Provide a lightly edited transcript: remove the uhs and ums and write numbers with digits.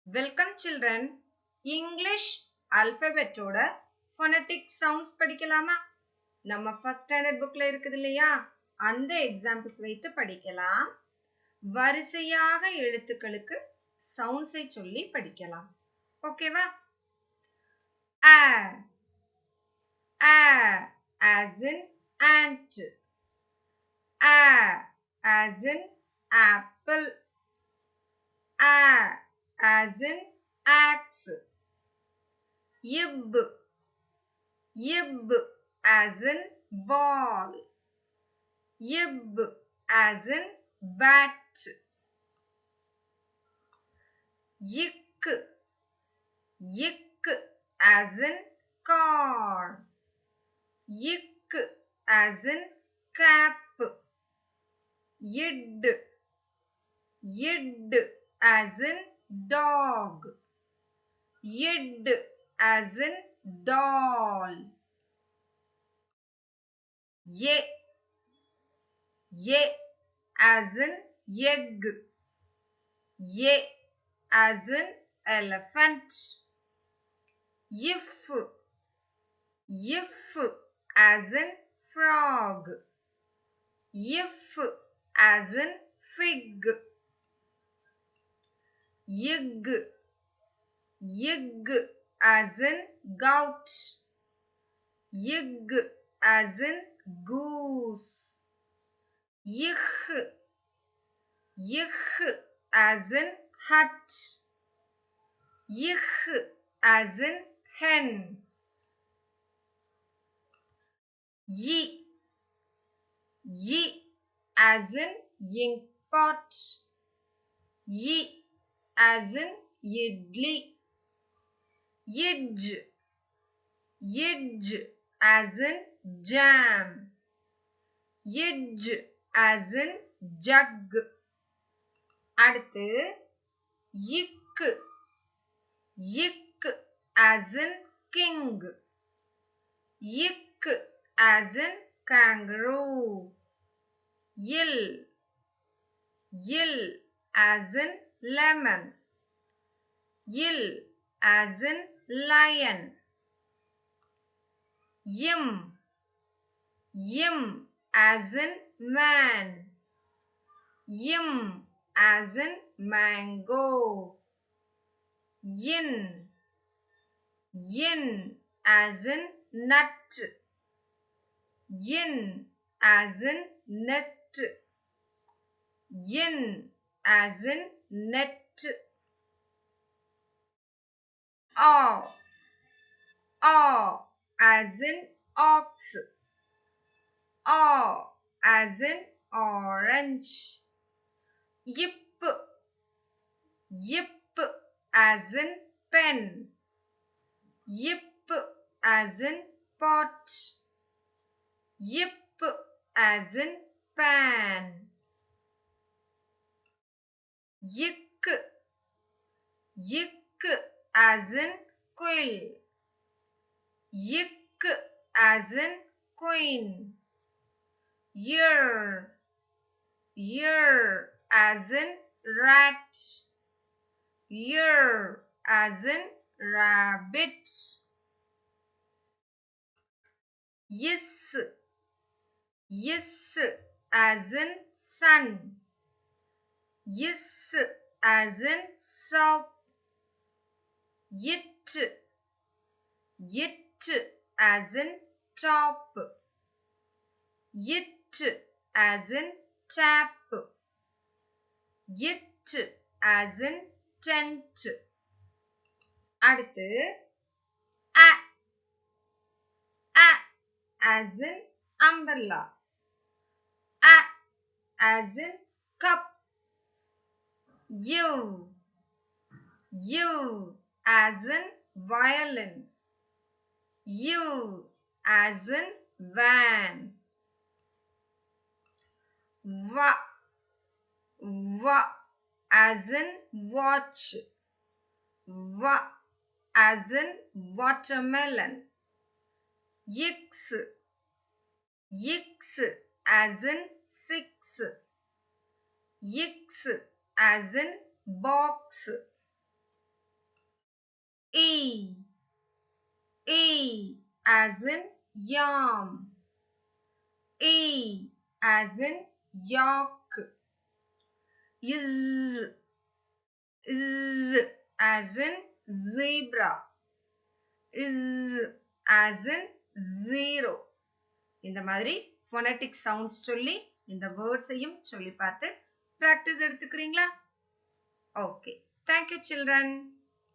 Welcome children. English alphabet ஓட phonetic sounds படிக்கலாமா? நம்ம first standard bookல இருக்குது இல்லையா? அந்த examples வைத்து படிக்கலாம். வரிசையாக எழுத்துக்களுக்கு sounds ஐ சொல்லி படிக்கலாம். ஓகேவா? A as in ant. A as in apple. A as in axe. Yib as in ball. Yib as in bat. Yick as in car. Yick as in cap. Yid as in dog. Yid as in doll. Ye as in egg. Ye as in elephant. If as in frog. If as in fig. Yig as in goat. Yig as in goose. Yich as in hut. Yich as in hen. Ye as in ink pot. Ye as in idli. Yidge as in jam. Yidge as in jug. அடுத்து yick as in king. Yick as in kangaroo. Yill as in lemon. Yill as in lion. Yim as in man. Yim as in mango. Yin as in nut. Yin as in nest. Yin as in net. Aw as in ox. Aw as in orange. Yip as in pen. Yip as in pot. Yip as in pan. Yick as in quill. Yick as in queen. Year as in rat. Year as in rabbit. Yes as in sun. Yes as in soap. Yit as in top. Yit as in tap. Yit as in tent. அடுத்து a as in umbrella. A as in cup. U as in violin. U as in van. V as in watch. V as in watermelon. Yix as in six. Yix as in box. E, E as in yam. E as in yak. Z, Z as in zebra. Z as in zero. இந்த மாதிரி phonetic sounds சொல்லி இந்த வேர்ட்ஸையும் சொல்லி பார்த்து practice எடுத்துக்கிறீங்களா? Okay. Thank you children.